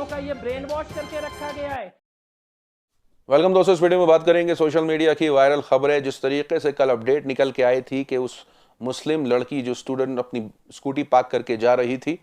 मुसलमानों का ये ब्रेन वॉश करके रखा गया है। वेलकम दोस्तों, इस वीडियो में बात करेंगे सोशल मीडिया की वायरल खबरें। जिस तरीके से कल अपडेट निकल के आई थी कि उस मुस्लिम लड़की जो स्टूडेंट अपनी स्कूटी पार्क करके जा रही थी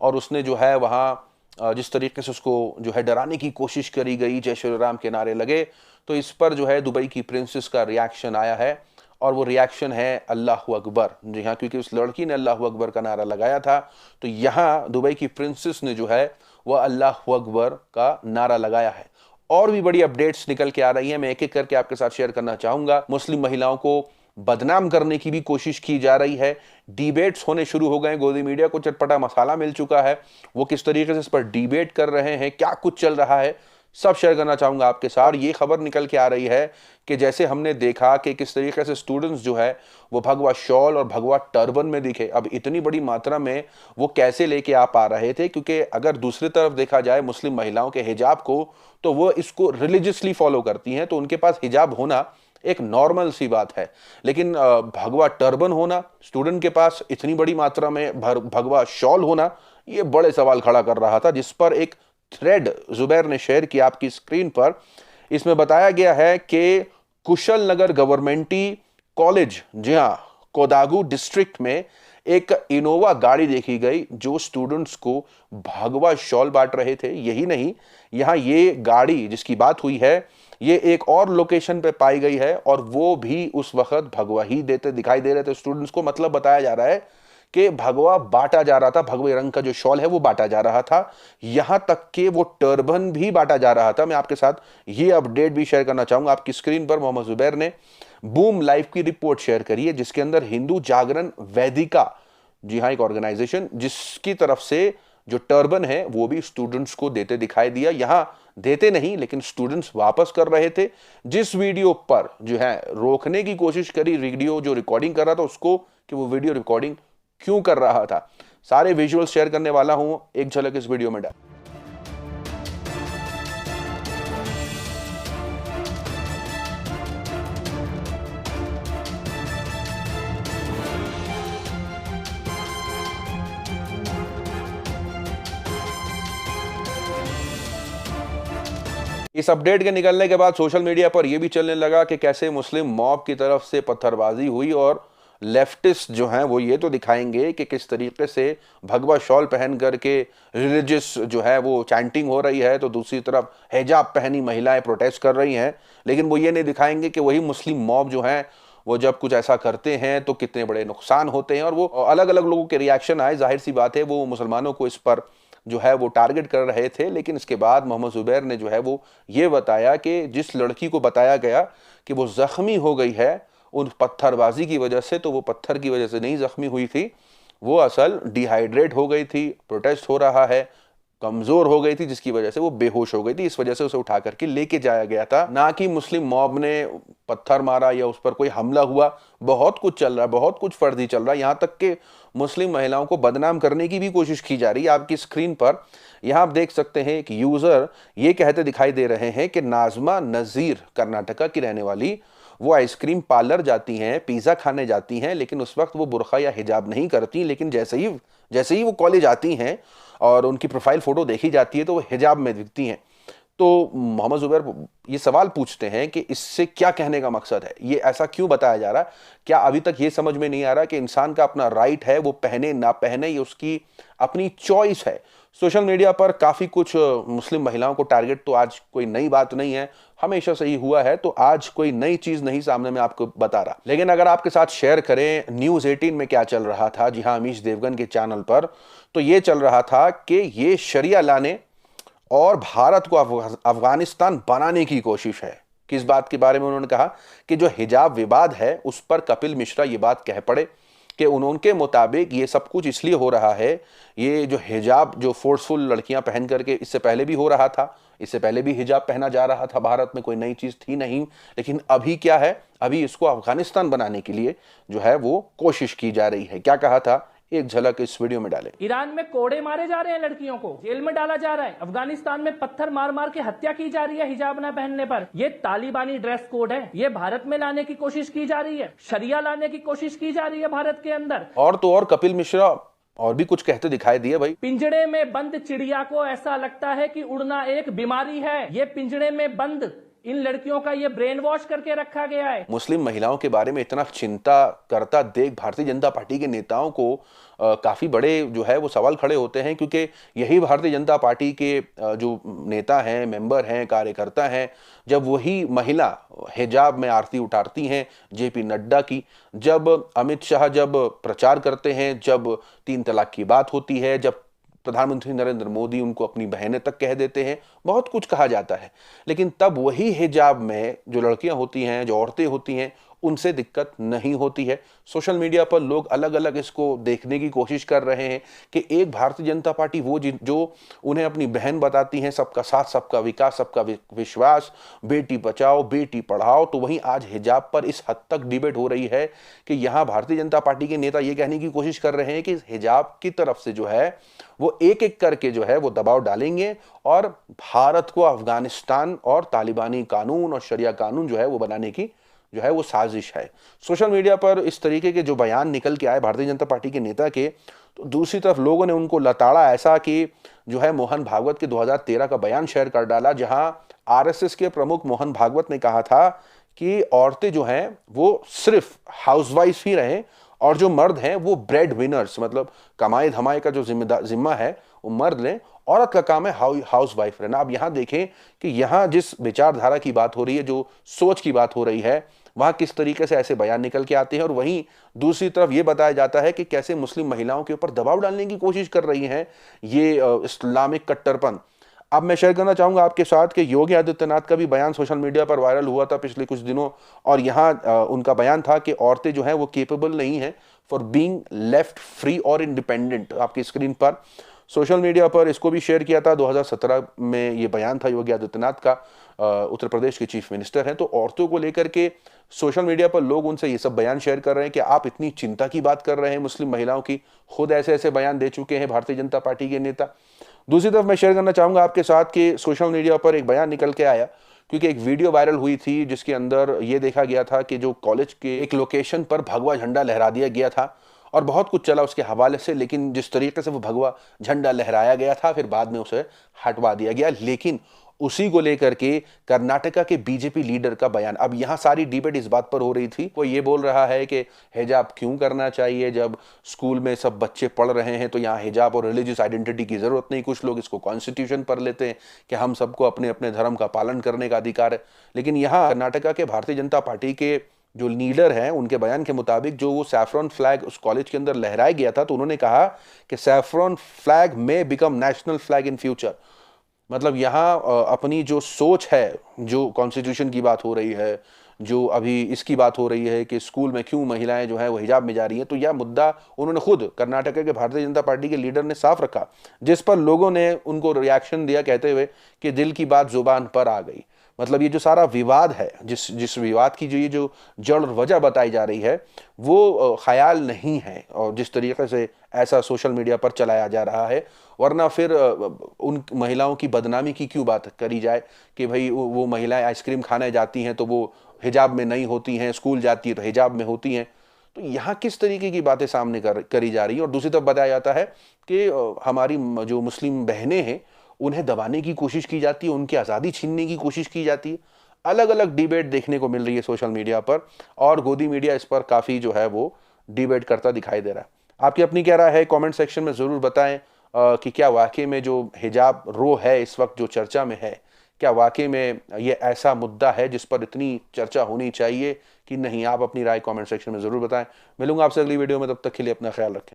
और उसने जो है वहाँ जिस तरीके से उसको जो है डराने की कोशिश करी गई, जय श्री राम के नारे लगे, तो इस पर जो है दुबई की प्रिंसेस का रिएक्शन आया है। और वो रिएक्शन है अल्लाह अकबर। जी हाँ, क्योंकि उस लड़की ने अल्लाह अकबर का नारा लगाया था, तो यहाँ दुबई की प्रिंसेस ने जो है वह अल्लाह अकबर का नारा लगाया है। और भी बड़ी अपडेट्स निकल के आ रही हैं, मैं एक एक करके आपके साथ शेयर करना चाहूंगा। मुस्लिम महिलाओं को बदनाम करने की भी कोशिश की जा रही है। डिबेट्स होने शुरू हो गए, गोदी मीडिया को चटपटा मसाला मिल चुका है। वो किस तरीके से इस पर डिबेट कर रहे हैं, क्या कुछ चल रहा है, सब शेयर करना चाहूंगा आपके साथ। ये खबर निकल के आ रही है कि जैसे हमने देखा कि किस तरीके से स्टूडेंट्स जो है वो भगवा शॉल और भगवा टर्बन में दिखे। अब इतनी बड़ी मात्रा में वो कैसे लेके आ पा रहे थे, क्योंकि अगर दूसरी तरफ देखा जाए मुस्लिम महिलाओं के हिजाब को, तो वो इसको रिलीजियसली फॉलो करती हैं, तो उनके पास हिजाब होना एक नॉर्मल सी बात है। लेकिन भगवा टर्बन होना, स्टूडेंट के पास इतनी बड़ी मात्रा में भगवा शॉल होना, ये बड़े सवाल खड़ा कर रहा था। जिस पर एक थ्रेड जुबैर ने शेयर किया आपकी स्क्रीन पर। इसमें बताया गया है कि कुशल नगर गवर्नमेंटी कॉलेज, जी हाँ, कोदागु डिस्ट्रिक्ट में एक इनोवा गाड़ी देखी गई जो स्टूडेंट्स को भगवा शॉल बांट रहे थे। यही नहीं, यहां ये गाड़ी जिसकी बात हुई है, ये एक और लोकेशन पे पाई गई है और वो भी उस वक्त भगवा ही देते दिखाई दे रहे थे स्टूडेंट्स को। मतलब बताया जा रहा है कि भगवा बांटा जा रहा था, भगवे रंग का जो शॉल है वो बांटा जा रहा था, यहां तक कि वो टर्बन भी बांटा जा रहा था। मैं आपके साथ ये अपडेट भी शेयर करना चाहूंगा। आपकी स्क्रीन पर मोहम्मद जुबैर ने बूम लाइव की रिपोर्ट शेयर करी है, जिसके अंदर हिंदू जागरण वेदिका, जी हाँ, एक ऑर्गेनाइजेशन, जिसकी तरफ से जो टर्बन है वो भी स्टूडेंट्स को देते दिखाई दिया। यहां देते नहीं, लेकिन स्टूडेंट्स वापस कर रहे थे। जिस वीडियो पर जो है रोकने की कोशिश करी, वीडियो जो रिकॉर्डिंग कर रहा था उसको, कि वो वीडियो रिकॉर्डिंग क्यों कर रहा था, सारे विजुअल शेयर करने वाला हूं, एक झलक इस वीडियो में डाल। इस अपडेट के निकलने के बाद सोशल मीडिया पर यह भी चलने लगा कि कैसे मुस्लिम मॉब की तरफ से पत्थरबाजी हुई और लेफ्टिस्ट जो हैं वो ये तो दिखाएंगे कि किस तरीके से भगवा शॉल पहन करके रिलीजियस जो है वो चैंटिंग हो रही है, तो दूसरी तरफ हिजाब पहनी महिलाएं प्रोटेस्ट कर रही हैं। लेकिन वो ये नहीं दिखाएंगे कि वही मुस्लिम मॉब जो हैं वो जब कुछ ऐसा करते हैं तो कितने बड़े नुकसान होते हैं। और वो अलग अलग लोगों के रिएक्शन आए, जाहिर सी बात है वो मुसलमानों को इस पर जो है वो टारगेट कर रहे थे। लेकिन इसके बाद मोहम्मद जुबैर ने जो है वो ये बताया कि जिस लड़की को बताया गया कि वो जख्मी हो गई है उन पत्थरबाजी की वजह से, तो वो पत्थर की वजह से नहीं जख्मी हुई थी, वो असल डिहाइड्रेट हो गई थी, प्रोटेस्ट हो रहा है, कमजोर हो गई थी, जिसकी वजह से वो बेहोश हो गई थी। इस वजह से उसे उठा करके लेके जाया गया था, ना कि मुस्लिम मॉब ने पत्थर मारा या उस पर कोई हमला हुआ। बहुत कुछ चल रहा है, बहुत कुछ फर्जी चल रहा है, यहां तक कि मुस्लिम महिलाओं को बदनाम करने की भी कोशिश की जा रही है। आपकी स्क्रीन पर यहां आप देख सकते हैं एक यूजर ये कहते दिखाई दे रहे हैं कि नाजमा नजीर कर्नाटका की रहने वाली, वो आइसक्रीम पार्लर जाती हैं, पिज्जा खाने जाती हैं, लेकिन उस वक्त वो बुर्का या हिजाब नहीं करती। लेकिन जैसे ही वो कॉलेज आती हैं और उनकी प्रोफाइल फोटो देखी जाती है तो वो हिजाब में दिखती हैं। तो मोहम्मद जुबैर ये सवाल पूछते हैं कि इससे क्या कहने का मकसद है, ये ऐसा क्यों बताया जा रहा है? क्या अभी तक ये समझ में नहीं आ रहा कि इंसान का अपना राइट है, वो पहने ना पहने, ये उसकी अपनी चॉइस है। सोशल मीडिया पर काफी कुछ मुस्लिम महिलाओं को टारगेट, तो आज कोई नई बात नहीं है, हमेशा से ही हुआ है, तो आज कोई नई चीज नहीं सामने में आपको बता रहा। लेकिन अगर आपके साथ शेयर करें न्यूज 18 में क्या चल रहा था, जी हाँ, अमीश देवगन के चैनल पर, तो ये चल रहा था कि ये शरिया लाने और भारत को अफगानिस्तान बनाने की कोशिश है। किस बात के बारे में? उन्होंने कहा कि जो हिजाब विवाद है उस पर कपिल मिश्रा ये बात कह पड़े कि उनके मुताबिक ये सब कुछ इसलिए हो रहा है, ये जो हिजाब जो फोर्सफुल लड़कियां पहन करके, इससे पहले भी हो रहा था, इससे पहले भी हिजाब पहना जा रहा था भारत में, कोई नई चीज थी नहीं। लेकिन अभी क्या है, अभी इसको अफगानिस्तान बनाने के लिए जो है वो कोशिश की जा रही है। क्या कहा था, एक झलक इस वीडियो में डालें। ईरान में कोड़े मारे जा रहे हैं, लड़कियों को जेल में डाला जा रहा है, अफगानिस्तान में पत्थर मार मार के हत्या की जा रही है हिजाब न पहनने पर। ये तालिबानी ड्रेस कोड है, ये भारत में लाने की कोशिश की जा रही है, शरिया लाने की कोशिश की जा रही है भारत के अंदर। और तो और कपिल मिश्रा और भी कुछ कहते दिखाई दिए भाई। पिंजड़े में बंद चिड़िया को ऐसा लगता है कि उड़ना एक बीमारी है। ये पिंजड़े में बंद इन लड़कियों का ये ब्रेन वॉश करके रखा गया है। मुस्लिम महिलाओं के बारे में इतना चिंता करता देख भारतीय जनता पार्टी के नेताओं को काफी बड़े जो है वो सवाल खड़े होते हैं, क्योंकि यही भारतीय जनता पार्टी के जो नेता हैं, मेंबर हैं, कार्यकर्ता हैं, जब वही महिला हिजाब में आरती उतारती हैं जेपी नड्डा की, जब अमित शाह जब प्रचार करते हैं, जब 3 तलाक की बात होती है, जब प्रधानमंत्री नरेंद्र मोदी उनको अपनी बहनें तक कह देते हैं, बहुत कुछ कहा जाता है, लेकिन तब वही हिजाब में जो लड़कियां होती हैं, जो औरतें होती हैं, उनसे दिक्कत नहीं होती है। सोशल मीडिया पर लोग अलग अलग इसको देखने की कोशिश कर रहे हैं कि एक भारतीय जनता पार्टी वो जो उन्हें अपनी बहन बताती हैं, सबका साथ, सबका विकास, सबका विश्वास, बेटी बचाओ बेटी पढ़ाओ, तो वहीं आज हिजाब पर इस हद तक डिबेट हो रही है कि यहाँ भारतीय जनता पार्टी के नेता ये कहने की कोशिश कर रहे हैं कि हिजाब की तरफ से जो है वो एक एक करके जो है वो दबाव डालेंगे और भारत को अफगानिस्तान और तालिबानी कानून और शरिया कानून जो है वो बनाने की जो है वो साजिश है। सोशल मीडिया पर इस तरीके के जो बयान निकल के आए भारतीय जनता पार्टी के नेता के, तो दूसरी तरफ लोगों ने उनको लताड़ा ऐसा कि जो है मोहन भागवत के 2013 का बयान शेयर कर डाला, जहां आरएसएस के प्रमुख मोहन भागवत ने कहा था कि औरतें जो हैं वो सिर्फ हाउसवाइफ ही रहें और जो मर्द हैं वो ब्रेड विनर्स, मतलब कमाई धमाई का जो जिम्मा है वो मर्द लें, औरत का काम है हाउस वाइफ रहना। अब यहां देखें कि यहां जिस विचारधारा की बात हो रही है, जो सोच की बात हो रही है, वहां किस तरीके से ऐसे बयान निकल के आते हैं, और वहीं दूसरी तरफ यह बताया जाता है कि कैसे मुस्लिम महिलाओं के ऊपर दबाव डालने की कोशिश कर रही हैं ये इस्लामिक कट्टरपन। अब मैं शेयर करना चाहूंगा आपके साथ कि योगी आदित्यनाथ का भी बयान सोशल मीडिया पर वायरल हुआ था पिछले कुछ दिनों, और यहाँ उनका बयान था कि औरतें जो हैं वो केपेबल नहीं हैं फॉर बीइंग लेफ्ट फ्री और इंडिपेंडेंट। आपकी स्क्रीन पर सोशल मीडिया पर इसको भी शेयर किया था। 2017 में ये बयान था योगी आदित्यनाथ का, उत्तर प्रदेश के चीफ मिनिस्टर हैं। तो औरतों को लेकर के सोशल मीडिया पर लोग उनसे ये सब बयान शेयर कर रहे हैं कि आप इतनी चिंता की बात कर रहे हैं मुस्लिम महिलाओं की, खुद ऐसे ऐसे बयान दे चुके हैं भारतीय जनता पार्टी के नेता। दूसरी तरफ मैं शेयर करना चाहूंगा आपके साथ कि सोशल मीडिया पर एक बयान निकल के आया, क्योंकि एक वीडियो वायरल हुई थी जिसके अंदर यह देखा गया था कि जो कॉलेज के एक लोकेशन पर भगवा झंडा लहरा दिया गया था, और बहुत कुछ चला उसके हवाले से, लेकिन जिस तरीके से वो भगवा झंडा लहराया गया था फिर बाद में उसे हटवा दिया गया। लेकिन उसी को लेकर के कर्नाटका के बीजेपी लीडर का बयान, अब यहां सारी डिबेट इस बात पर हो रही थी, वो ये बोल रहा है कि हिजाब क्यों करना चाहिए, जब स्कूल में सब बच्चे पढ़ रहे हैं तो यहाँ हिजाब और रिलीजियस आइडेंटिटी की जरूरत नहीं। कुछ लोग इसको कॉन्स्टिट्यूशन पर लेते हैं कि हम सबको अपने अपने धर्म का पालन करने का अधिकार है। लेकिन यहाँ कर्नाटका के भारतीय जनता पार्टी के जो लीडर हैं उनके बयान के मुताबिक जो वो सैफ्रॉन फ्लैग उस कॉलेज के अंदर लहराया गया था, तो उन्होंने कहा कि सैफ्रॉन फ्लैग में become national flag in future. मतलब यहाँ अपनी जो सोच है, जो कॉन्स्टिट्यूशन की बात हो रही है, जो अभी इसकी बात हो रही है कि स्कूल में क्यों महिलाएं जो है वो हिजाब में जा रही हैं, तो यह मुद्दा उन्होंने खुद कर्नाटक के भारतीय जनता पार्टी के लीडर ने साफ रखा, जिस पर लोगों ने उनको रिएक्शन दिया कहते हुए कि दिल की बात जुबान पर आ गई। मतलब ये जो सारा विवाद है, जिस विवाद की जो ये जो जड़ और वजह बताई जा रही है वो ख्याल नहीं है, और जिस तरीके से ऐसा सोशल मीडिया पर चलाया जा रहा है, वरना फिर उन महिलाओं की बदनामी की क्यों बात करी जाए कि भाई वो महिलाएं आइसक्रीम खाने जाती हैं तो वो हिजाब में नहीं होती हैं, स्कूल जाती है तो हिजाब में होती हैं। तो यहाँ किस तरीके की बातें सामने करी जा रही है। और दूसरी तरफ बताया जाता है कि हमारी जो मुस्लिम बहनें हैं उन्हें दबाने की कोशिश की जाती है, उनकी आज़ादी छीनने की कोशिश की जाती है। अलग अलग डिबेट देखने को मिल रही है सोशल मीडिया पर, और गोदी मीडिया इस पर काफ़ी जो है वो डिबेट करता दिखाई दे रहा है। आपकी अपनी क्या राय है, कमेंट सेक्शन में ज़रूर बताएं कि क्या वाकई में जो हिजाब रो है इस वक्त जो चर्चा में है, क्या वाकई में ये ऐसा मुद्दा है जिस पर इतनी चर्चा होनी चाहिए कि नहीं। आप अपनी राय कमेंट सेक्शन में ज़रूर बताएं। मिलूंगा आपसे अगली वीडियो में, तब तक के लिए अपना ख्याल रखें।